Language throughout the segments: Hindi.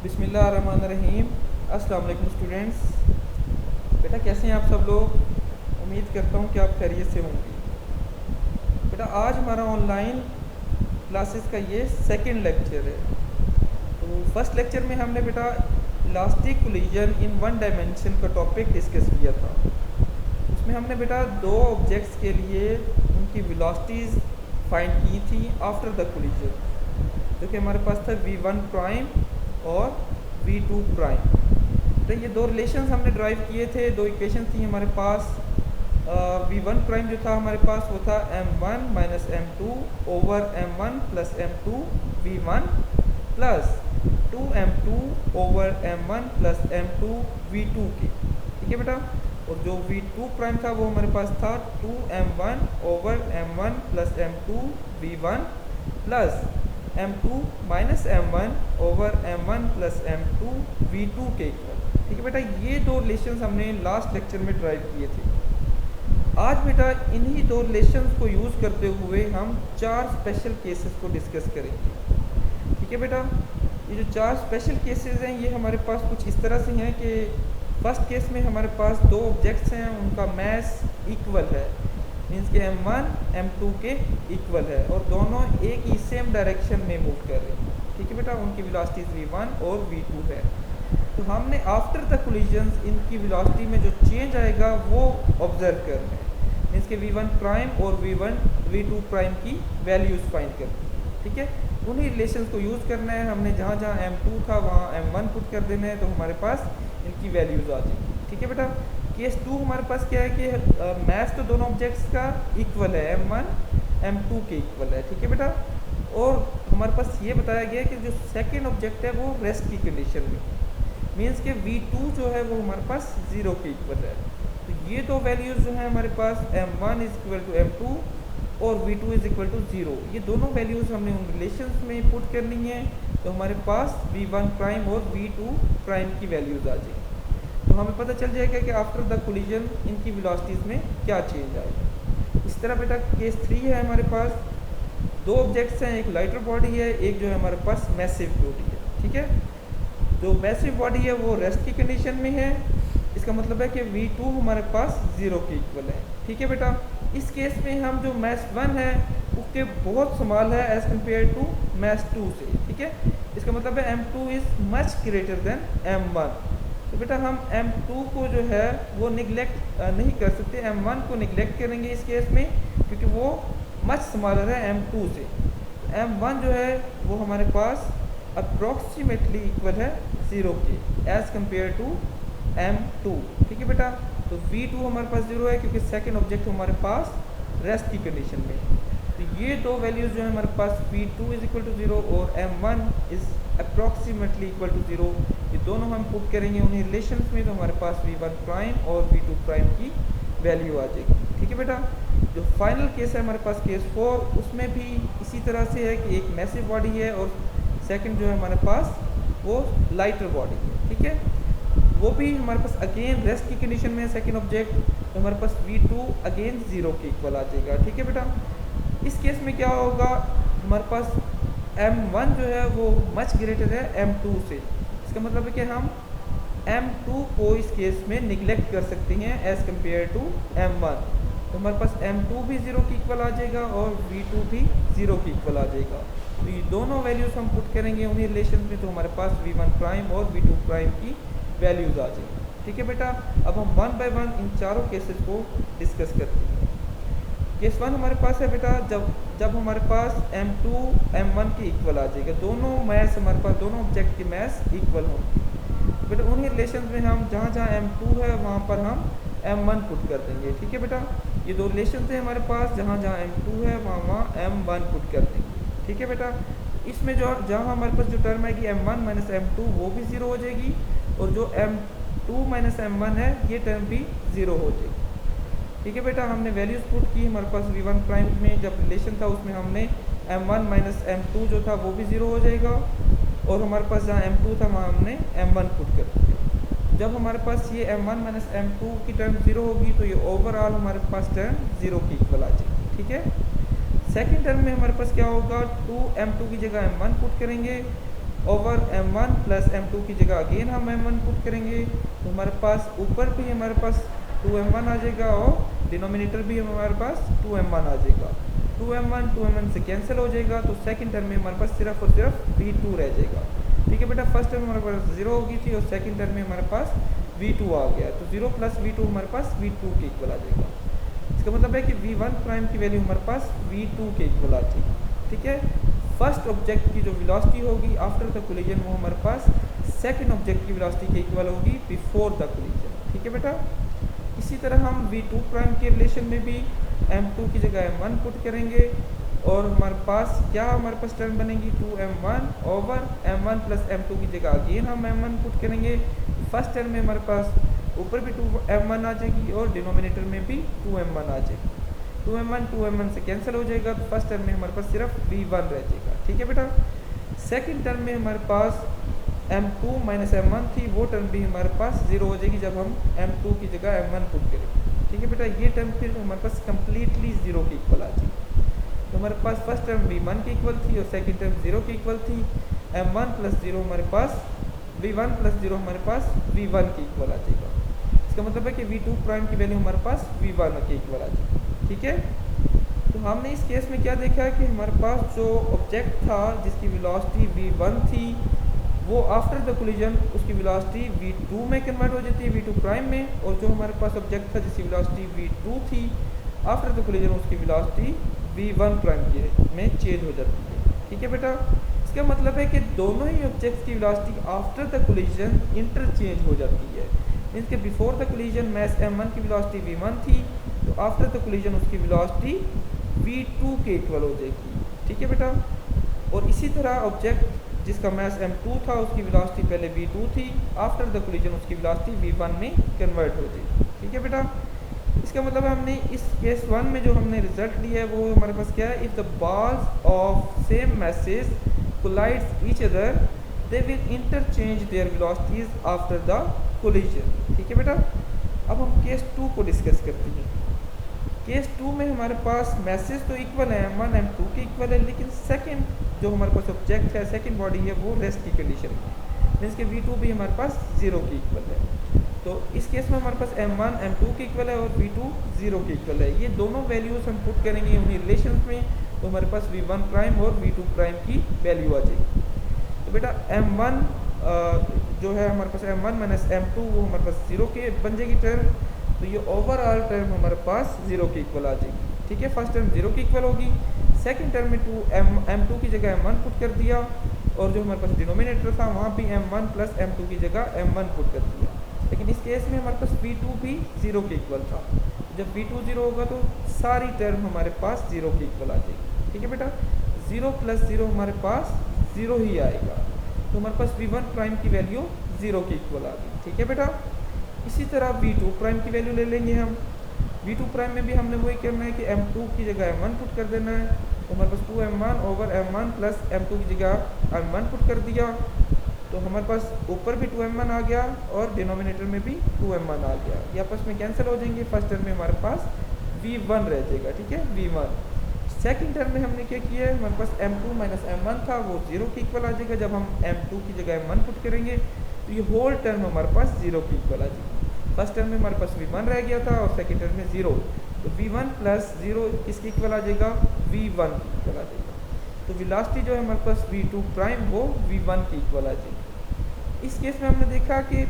बिस्मिल्लाहिर्रहमानिर्रहीम। अस्सलाम वालेकुम स्टूडेंट्स। बेटा कैसे हैं आप सब लोग? उम्मीद करता हूँ कि आप खैरियत से होंगे। बेटा आज हमारा ऑनलाइन क्लासेस का ये सेकंड लेक्चर है। तो फर्स्ट लेक्चर में हमने बेटा elastic collision in one dimension का टॉपिक डिस्कस किया था। उसमें हमने बेटा दो ऑब्जेक्ट्स के लिए उनकी वेलोसिटीज़ फाइंड की थी आफ्टर द कोलिजन, जो कि हमारे पास था v1 प्राइम और v2 प्राइम। तो ये दो रिलेशंस हमने ड्राइव किए थे, दो इक्वेशन थी हमारे पास। v1 प्राइम जो था हमारे पास वो था m1 minus m2 over m1 plus m2 v1 plus 2m2 over m1 plus m2 v2 के, ठीक है बेटा। और जो v2 प्राइम था वो हमारे पास था 2m1 over m1 plus m2 v1 plus m2 minus m1 over m1 plus m2 v2 के इक्वल, ठीक है बेटा। ये दो रिलेशंस हमने लास्ट लेक्चर में ड्राइव किए थे। आज बेटा इन्हीं दो रिलेशंस को यूज़ करते हुए हम चार स्पेशल केसेस को डिस्कस करेंगे, ठीक है बेटा। ये जो चार स्पेशल केसेस हैं ये हमारे पास कुछ इस तरह से हैं कि फर्स्ट केस में हमारे पास दो ऑब्जेक्ट्स हैं, उनका मास इक्वल है, मीन्स के m1 m2 के इक्वल है और दोनों एक ही सेम डायरेक्शन में मूव कर रहे हैं, ठीक है बेटा। उनकी वेलोसिटीज v1 और v2 है। तो हमने आफ्टर द कोलिजन्स इनकी वेलोसिटी में जो चेंज आएगा वो ऑब्जर्व करना है, मीन्स के v1 प्राइम और v2 प्राइम की वैल्यूज़ फाइंड करनी है, ठीक है। उन्हीं रिलेशंस को यूज़ करना है। हमने जहाँ जहाँ m2 था वहाँ m1 पुट कर देना है, तो हमारे पास इनकी वैल्यूज़ आ जाएगी, ठीक है बेटा। केस 2 हमारे पास क्या है कि मास तो दोनों ऑब्जेक्ट्स का इक्वल है, m1 m2 के इक्वल है, ठीक है बेटा। और हमारे पास ये बताया गया है कि जो सेकंड ऑब्जेक्ट है वो रेस्ट की कंडीशन में, मीन्स के v2 जो है वो हमारे पास 0 के इक्वल है। तो ये दो वैल्यूज़ जो है हमारे पास m1 is equal to m2 और v2 इज इक्वल टू 0, ये दोनों वैल्यूज़ हमने उन रिलेशंस में पुट करनी है। तो हमारे पास v1 प्राइम और v2 प्राइम की वैल्यूज़ आ जाएगी। तो हमें पता चल जाएगा कि आफ्टर द कोलिजन इनकी वेलोसिटीज़ में क्या चेंज आएगा। इस तरह बेटा केस 3 है हमारे पास, दो ऑब्जेक्ट्स हैं, एक लाइटर बॉडी है, एक जो है हमारे पास मैसिव बॉडी है, ठीक है। जो मैसिव बॉडी है वो रेस्ट की कंडीशन में है, इसका मतलब है कि v2 हमारे पास 0 के इक्वल है, ठीक है बेटा। इस केस में हम जो मैस 1 है उसके बहुत स्मॉल है एज़ कम्पेयर टू मैस 2 से, ठीक है। इसका मतलब है m2 is much greater than m1। तो बेटा हम m2 को जो है वो निगलेक्ट नहीं कर सकते, m1 को निगलेक्ट करेंगे इस केस में, क्योंकि वो मच स्मॉलर है m2 से। तो m1 जो है वो हमारे पास अप्रॉक्सीमेटली इक्वल है 0 के एज़ कम्पेयर टू m2, ठीक है बेटा। तो v2 हमारे पास 0 है क्योंकि सेकेंड ऑब्जेक्ट हमारे पास रेस्ट की कंडीशन में। तो ये दो वैल्यूज़ जो है हमारे पास v2 इज इक्वल टू 0 और m1 is approximately equal to 0, ये दोनों हम पुट करेंगे उन्हीं रिलेशंस में। तो हमारे पास v1 प्राइम और v2 प्राइम की वैल्यू आ जाएगी, ठीक है बेटा। जो फाइनल केस है हमारे पास केस 4, उसमें भी इसी तरह से है कि एक मैसिव बॉडी है और सेकंड जो है हमारे पास वो लाइटर बॉडी है, ठीक है। वो भी हमारे पास अगेन रेस्ट की कंडीशन में है सेकंड ऑब्जेक्ट, तो हमारे पास v2 अगेन 0 के इक्वल आ जाएगा, ठीक है बेटा। इस केस में क्या होगा, हमारे पास m1 जो है वो मच ग्रेटर है m2 से। इसका मतलब है कि हम m2 को इस केस में निगलेक्ट कर सकते हैं एज़ कम्पेयर टू m1। तो हमारे पास m2 भी 0 के इक्वल आ जाएगा और v2 भी 0 के इक्वल आ जाएगा। तो ये दोनों वैल्यूज़ हम पुट करेंगे उन्हीं रिलेशन में, तो हमारे पास v1 प्राइम और v2 प्राइम की वैल्यूज़ आ जाएगी, ठीक है बेटा। अब हम वन बाय वन इन चारों केसेस को डिस्कस करते हैं। केस 1 हमारे पास है बेटा, जब हमारे पास m2 m1 के इक्वल आ जाएगा, दोनों मैस हमारे पास दोनों ऑब्जेक्ट की मैस इक्वल होंगी। बेटा उन्हीं रिलेशन में हम जहाँ जहाँ m2 है वहाँ पर हम m1 पुट कर देंगे, ठीक है बेटा। ये दो रिलेशन थे हमारे पास, जहाँ जहाँ m2 है वहाँ m1 पुट कर देंगे, ठीक है बेटा। इसमें जो जहाँ हमारे पास जो टर्म आएगी m1 माइनस m2 वो भी 0 हो जाएगी, और जो m2 माइनस m1 है ये टर्म भी 0 हो जाएगी, ठीक है बेटा। हमने वैल्यूज़ पुट की, हमारे पास v1 प्राइम में जब रिलेशन था उसमें हमने m1 माइनस m2 जो था वो भी 0 हो जाएगा, और हमारे पास जहाँ m2 था वहाँ हमने m1 पुट कर दिया। जब हमारे पास ये m1 माइनस m2 की टर्म 0 होगी तो ये ओवरऑल हमारे पास टर्म 0 की इक्वल आ जाएगी, ठीक है। सेकेंड टर्म में हमारे पास क्या होगा, 2m2 की जगह m1 पुट करेंगे ओवर m1 प्लस m2 की जगह अगेन हम m1 पुट करेंगे, तो हमारे पास ऊपर भी हमारे पास 2m1 आ जाएगा और डिनोमिनेटर भी हमारे पास 2m1 आ जाएगा। 2m1 से कैंसिल हो जाएगा, तो सेकंड टर्म में हमारे पास सिर्फ और सिर्फ v2 रह जाएगा। ठीक है बेटा, फर्स्ट टर्म हमारे पास 0 हो गई थी और सेकंड टर्म में हमारे पास v2 आ गया, तो 0 प्लस v2 हमारे पास v2 के इक्वल आ जाएगा। इसका मतलब है कि v1 प्राइम की वैल्यू हमारे पास v2 के इक्वल आ जाएगी। ठीक है, फर्स्ट ऑब्जेक्ट की जो वेलोसिटी होगी आफ्टर द कोलिजन वो हमारे पास सेकंड ऑब्जेक्ट की वेलोसिटी के इक्वल होगी बिफोर द कोलिजन। ठीक है बेटा, इसी तरह हम v2 प्राइम के रिलेशन में भी m2 की जगह m1 पुट करेंगे और हमारे पास क्या हमारे पास टर्म बनेगी 2m1 over m1 plus m2 की जगह अगेन हम m1 पुट करेंगे। फर्स्ट टर्म में हमारे पास ऊपर भी 2m1 आ जाएगी और डिनोमिनेटर में भी 2m1 आ जाएगी। 2m1 से कैंसिल हो जाएगा, तो फर्स्ट टर्म में हमारे पास सिर्फ v1 रह जाएगा। ठीक है बेटा, सेकंड टर्म में हमारे पास m2 माइनस m1 थी, वो टर्म भी हमारे पास 0 हो जाएगी जब हम m2 की जगह m1 पुट करेंगे। ठीक है बेटा, ये टर्म फिर हमारे पास कम्प्लीटली 0 के इक्वल आ जाएगी। तो हमारे पास फर्स्ट टर्म v1 के इक्वल थी और सेकंड टर्म 0 के इक्वल थी। m1 प्लस 0 हमारे पास v1 प्लस 0 हमारे पास v1 के इक्वल आ जाएगा। इसका मतलब है कि v2 प्राइम की वैल्यू हमारे पास v1 के इक्वल आ जाएगी। ठीक है, तो हमने इस केस में क्या देखा है कि हमारे पास जो ऑब्जेक्ट था जिसकी वेलोसिटी v1 थी, वो आफ्टर द कोलिजन उसकी वेलोसिटी v2 में कन्वर्ट हो जाती है, v2 प्राइम में, और जो हमारे पास ऑब्जेक्ट था जिसकी वेलोसिटी v2 थी आफ्टर द कोलिजन उसकी वेलोसिटी v1 प्राइम की में चेंज हो जाती है। ठीक है बेटा, इसका मतलब है कि दोनों ही ऑब्जेक्ट्स की velocity after the collision interchange हो जाती है। मीन्स के before the collision mess m1 की वेलोसिटी v1 थी, तो आफ्टर द कोलिजन उसकी वेलोसिटी v2 के इक्वल हो जाएगी। ठीक है बेटा, और इसी तरह ऑब्जेक्ट जिसका मैस m2 था उसकी वेलोसिटी पहले v2 थी, आफ्टर द कोलिजन उसकी वेलोसिटी v1 में कन्वर्ट हो जाएगी। ठीक है बेटा, इसका मतलब हमने इस केस 1 में जो हमने रिजल्ट लिया है वो हमारे पास क्या है, if the balls of same masses collides each other they will interchange their velocities after the collision. ठीक है बेटा, अब हम केस 2 को डिस्कस करते हैं। केस 2 में हमारे पास मैसेज तो इक्वल है, m1 m2 के इक्वल है, लेकिन सेकंड जो हमारे पास ऑब्जेक्ट है, सेकंड बॉडी है, वो रेस्ट की कंडीशन में, मीन्स के v2 भी हमारे पास 0 के इक्वल है। तो इस केस में हमारे पास m1 m2 के इक्वल है और v2 0 के इक्वल है। ये दोनों वैल्यूज हम पुट करेंगे उन्हीं रिलेशन में, तो हमारे पास v1 प्राइम और v2 प्राइम की वैल्यू आ जाएगी। तो बेटा m1 जो है हमारे पास m1 माइनस m2 वो हमारे पास 0 के बन जाएगी टर्म, तो ये ओवरऑल टर्म हमारे पास 0 के इक्वल आ जाएगी। ठीक है, फर्स्ट टर्म 0 के इक्वल होगी, सेकंड टर्म में m2 की जगह m1 पुट कर दिया और जो हमारे पास डिनोमिनेटर था वहाँ भी m1 प्लस m2 की जगह m1 पुट कर दिया। लेकिन इस केस में हमारे पास v2 भी 0 के इक्वल था, जब v2 0 होगा तो सारी टर्म हमारे पास 0 के इक्वल आ जाएगी। ठीक है बेटा, 0 प्लस 0 हमारे पास 0 ही आएगा, तो हमारे पास v1 प्राइम की वैल्यू 0 के इक्वल आ गई। ठीक है बेटा, इसी तरह v2 प्राइम की वैल्यू ले लेंगे हम। v2 प्राइम में भी हमने वही करना है कि m2 की जगह m1 पुट कर देना है, तो हमारे पास 2m1 over m1 plus m2 की जगह m1 पुट कर दिया, तो हमारे पास ऊपर भी 2m1 आ गया और डिनोमिनेटर में भी 2m1 आ गया, ये आपस में कैंसिल हो जाएंगे। फर्स्ट टर्म में हमारे पास v1 रह जाएगा। ठीक है, v1। सेकंड टर्म में हमने क्या किया है, हमारे पास m2 माइनस m1 था, वो 0 के इक्वल आ जाएगा। जब हम m2 की जगह m1 पुट करेंगे तो ये होल टर्म हमारे पास 0 के इक्वल आ जाएगी। फर्स्ट टर्म में हमारे पास v1 रह गया था और सेकंड टर्म में 0, तो v1 प्लस 0 किसके इक्वल आ जाएगा, v1 के इक्वल आ जाएगा। तो वेलोसिटी जो है हमारे पास v2 प्राइम वो v1 के इक्वल आ जाएगी। इस केस में हमने देखा कि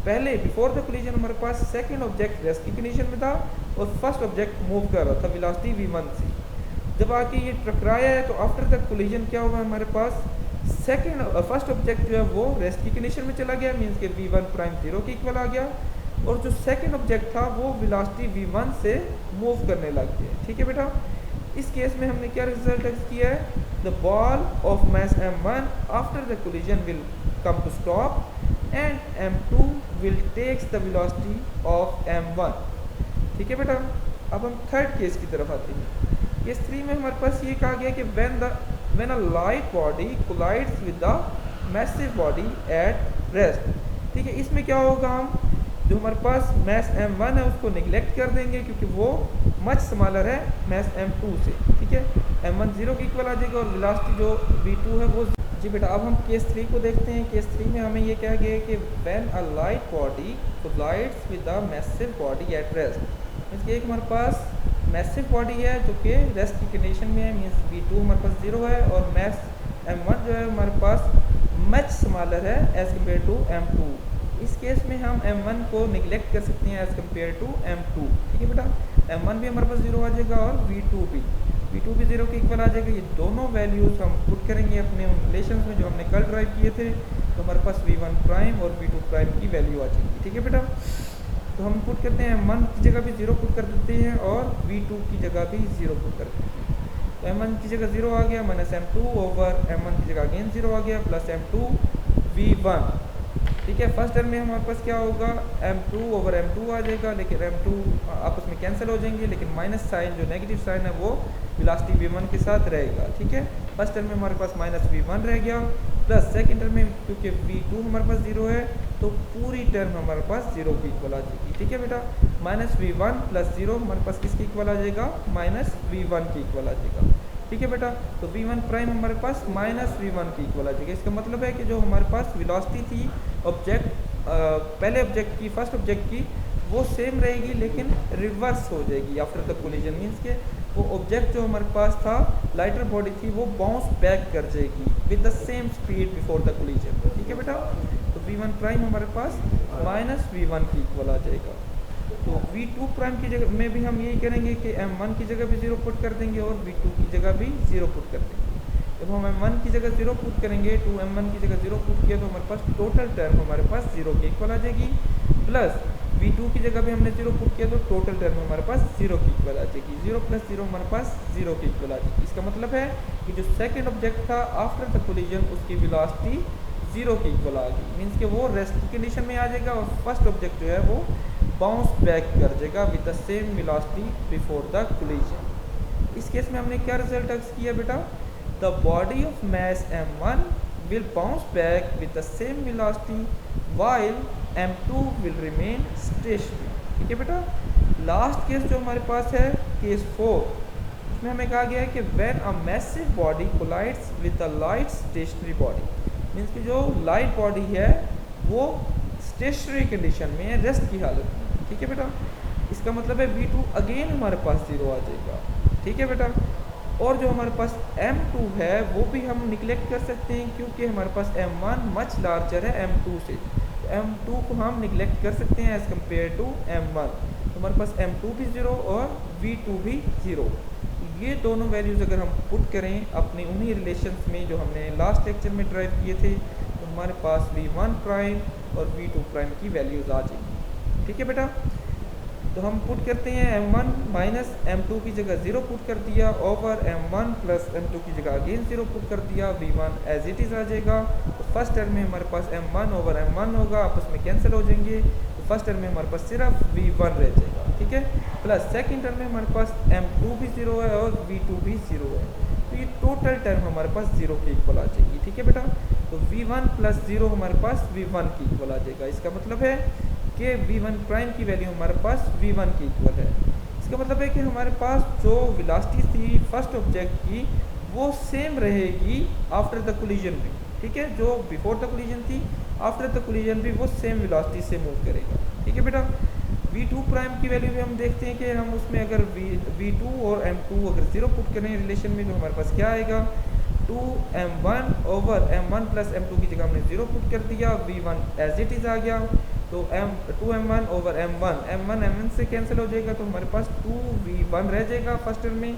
पहले बिफोर द कोलिजन हमारे पास सेकंड ऑब्जेक्ट रेस्ट की कंडीशन में था और फर्स्ट ऑब्जेक्ट मूव कर रहा था वेलोसिटी v1 से। जब आके ये टकराया है तो आफ्टर द कोलिजन क्या होगा, हमारे पास फर्स्ट ऑब्जेक्ट जो है वो रेस्ट की कंडीशन में चला गया, मीन्स के v1 प्राइम 0 के इक्वल आ गया, और जो सेकंड ऑब्जेक्ट था वो वेलोसिटी v1 से मूव करने लग गया। ठीक है बेटा, इस केस में हमने क्या रिजल्ट किया है, the ball of mass m1 after the collision will come to stop and m2 will takes the velocity of m1। ठीक है बेटा, अब हम थर्ड केस की तरफ आते हैं। केस 3 में हमारे पास ये कहा गया कि when a light body collides with the massive body at rest। ठीक है, इसमें क्या होगा, हम जो हमारे पास मैस m1 है उसको निगलेक्ट कर देंगे क्योंकि वो मच स्मॉलर है मैस m2 से। ठीक है, m1 0 के इक्वल आ जाएगा और वेलोसिटी जो v2 है वो जी बेटा, अब हम केस 3 को देखते हैं। केस 3 में हमें ये कहा गया है कि when a light body collides with a massive body at rest, means कि एक हमारे पास मैसिव बॉडी है जो कि रेस्ट की कंडीशन में है, मीन्स v2 हमारे पास 0 है और मैस m1 जो है हमारे पास मच स्मॉलर है एज़ कम्पेयर टू m2। इस केस में हम m1 को निगलेक्ट कर सकते हैं एज़ कम्पेयर टू m2। ठीक है बेटा, m1 भी हमारे पास 0 आ जाएगा और v2 भी 0 के इक्वल आ जाएगा। ये दोनों वैल्यूज़ हम पुट करेंगे अपने उन रिलेशंस में जो हमने कल ड्राइव किए थे, तो हमारे पास v1 प्राइम और v2 प्राइम की वैल्यू आ जाएगी। ठीक है बेटा, तो हम पुट करते हैं m1 की जगह भी 0 पुट कर देते हैं और v2 की जगह भी 0 पुट कर देते हैं। तो m1 की जगह 0 आ गया माइनस m2 ओवर m1 की जगह अगेन 0 आ गया प्लस m2 v1। ठीक है, फर्स्ट टर्म में हमारे पास क्या होगा, m2 ओवर m2 आ जाएगा, लेकिन m2 आपस में कैंसिल हो जाएंगे, लेकिन माइनस साइन जो नेगेटिव साइन है वो वेलोसिटी v1 के साथ रहेगा। ठीक है, फर्स्ट टर्म में हमारे पास माइनस v1 रह गया प्लस सेकंड टर्म में क्योंकि v2 हमारे पास 0 है तो पूरी टर्म हमारे पास 0 की इक्वल आ जाएगी। ठीक है बेटा, माइनस v1 प्लस 0 हमारे पास किसकी इक्वल आ जाएगा, माइनस v1 की इक्वल आ जाएगा। ठीक है बेटा, तो v1 प्राइम हमारे पास माइनस v1 की इक्वल आ जाएगा। इसका मतलब है कि जो हमारे पास वेलोसिटी थी ऑब्जेक्ट पहले ऑब्जेक्ट की, फर्स्ट ऑब्जेक्ट की, वो सेम रहेगी लेकिन रिवर्स हो जाएगी आफ्टर द कोलिजन। मीन्स के वो ऑब्जेक्ट जो हमारे पास था, लाइटर बॉडी थी, वो बाउंस बैक कर जाएगी with the same speed before the collision. ठीक है बेटा, तो v1 प्राइम हमारे पास माइनस v1 की इक्वल आ जाएगा। तो v2 प्राइम की जगह में भी हम यही करेंगे कि m1 की जगह भी 0 पुट कर देंगे और v2 की जगह भी 0 पुट कर देंगे। जब हम m1 की जगह 0 पुट करेंगे, तो m1 की जगह 0 पुट किया तो हमारे पास टोटल टर्म हमारे पास 0 के इक्वल आ जाएगी, प्लस v2 की जगह भी हमने 0 पुट किया तो टोटल टर्म हमारे पास 0 की इक्वल आ जाएगी। 0 प्लस 0 हमारे पास 0 की इक्वल आ जाएगी। इसका मतलब है कि जो सेकंड ऑब्जेक्ट था आफ्टर द कोलिजन उसकी वेलोसिटी 0 की इक्वल आ गई, मीन्स कि वो रेस्ट की कंडीशन में आ जाएगा और फर्स्ट ऑब्जेक्ट जो है वो बाउंस बैक कर जाएगा with the same velocity before the collision. इस केस में हमने क्या रिजल्ट एक्स किया बेटा, the body of mass m1 will bounce back with the same velocity while m2 will remain stationary। ठीक है बेटा, लास्ट केस जो हमारे पास है केस 4, उसमें हमें कहा गया है कि when a massive body collides with a light stationary body, means कि जो लाइट बॉडी है वो स्टेशनरी कंडीशन में है, रेस्ट की हालत में। ठीक है बेटा, इसका मतलब है v2 अगेन हमारे पास 0 आ जाएगा। ठीक है बेटा, और जो हमारे पास m2 है वो भी हम निगलेक्ट कर सकते हैं क्योंकि हमारे पास m1 मच लार्जर है m2 से, तो m2 को हम निगलेक्ट कर सकते हैं एज़ कम्पेयर टू m1। तो हमारे पास m2 भी 0 और v2 भी 0। ये दोनों वैल्यूज़ अगर हम पुट करें अपने उन्हीं रिलेशंस में जो हमने लास्ट लेक्चर में ड्राइव किए थे, तो हमारे पास v1 प्राइम और v2 प्राइम की वैल्यूज़ आ जाएंगी। ठीक है बेटा, तो हम पुट करते हैं m1 माइनस m2 की जगह 0 पुट कर दिया ओवर m1 प्लस m2 की जगह अगेन 0 पुट कर दिया, v1 एज इट इज़ आ जाएगा। तो फर्स्ट टर्म में हमारे पास m1 ओवर m1 होगा, आपस में कैंसिल हो जाएंगे, तो फर्स्ट टर्म में हमारे पास सिर्फ v1 रह जाएगा। ठीक है, प्लस सेकेंड टर्म में हमारे पास m2 भी 0 है और v2 भी 0 है, तो ये टोटल टर्म हमारे पास 0 के इक्वल आ जाएगी। ठीक है बेटा, तो v1 प्लस 0 हमारे पास v1 की इक्वल आ जाएगा। इसका मतलब है कि v1 प्राइम की वैल्यू हमारे पास v1 की इक्वल है। इसका मतलब है कि हमारे पास जो वेलोसिटी थी फर्स्ट ऑब्जेक्ट की वो सेम रहेगी आफ्टर द कोलिजन भी। ठीक है, जो बिफोर द कोलिजन थी आफ्टर द कोलिजन भी वो सेम वेलोसिटी से मूव करेगा। ठीक है बेटा, v2 प्राइम की वैल्यू भी हम देखते हैं कि हम उसमें अगर v2 और m2 अगर 0 पुट करें रिलेशन में, तो हमारे पास क्या आएगा, 2m1 over m1 plus m2 की जगह हमने 0 पुट कर दिया, v1 एज इट इज़ आ गया, तो 2m1 ओवर m1 m1 से कैंसिल हो जाएगा, तो हमारे पास 2v1 रह जाएगा फर्स्ट टर्म में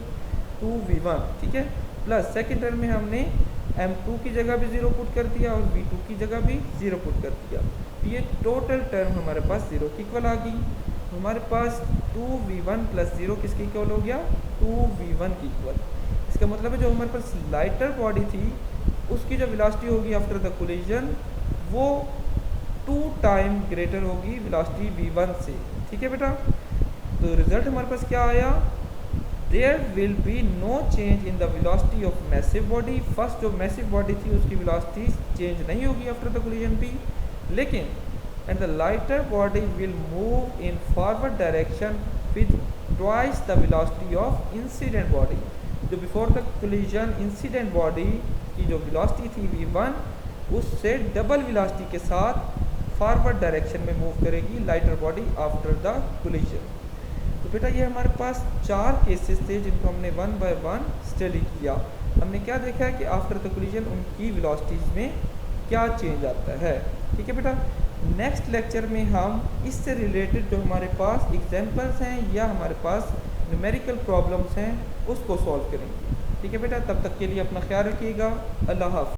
2v1। ठीक है, प्लस सेकंड टर्म में हमने m2 की जगह भी 0 पुट कर दिया और v2 की जगह भी 0 पुट कर दिया, तो ये टोटल टर्म हमारे पास 0 की इक्वल आ गई। तो हमारे पास 2v1 प्लस 0 किसकी इक्वल हो गया, 2v1 की इक्वल। इसका मतलब है जो हमारे पास लाइटर बॉडी थी उसकी जो वेलोसिटी होगी आफ्टर द कोलिजन वो 2 टाइम ग्रेटर होगी वेलोसिटी v1 से। ठीक है बेटा, तो रिजल्ट हमारे पास क्या आया, there will be no change in the velocity of massive body. First जो मैसिव बॉडी थी उसकी वेलोसिटी चेंज नहीं होगी आफ्टर द कोलिजन भी, लेकिन and the lighter body will move in forward direction with twice the velocity of incident body. जो before the collision incident body उसकी जो वेलोसिटी थी v1 उससे डबल वेलोसिटी के साथ फॉरवर्ड डायरेक्शन में मूव करेगी lighter body after the collision. तो बेटा ये हमारे पास 4 केसेस थे जिनको हमने 1 बाय 1 स्टडी किया। हमने क्या देखा है कि आफ्टर द कोलिजन उनकी वेलोसिटीज़ में क्या चेंज आता है। ठीक है बेटा, नेक्स्ट लेक्चर में हम इससे रिलेटेड जो हमारे पास एग्जांपल्स हैं या हमारे पास न्यूमेरिकल प्रॉब्लम्स हैं उसको सॉल्व करेंगे। ठीक है बेटा, तब तक के लिए अपना ख्याल रखिएगा। अल्लाह हाफ़िज़।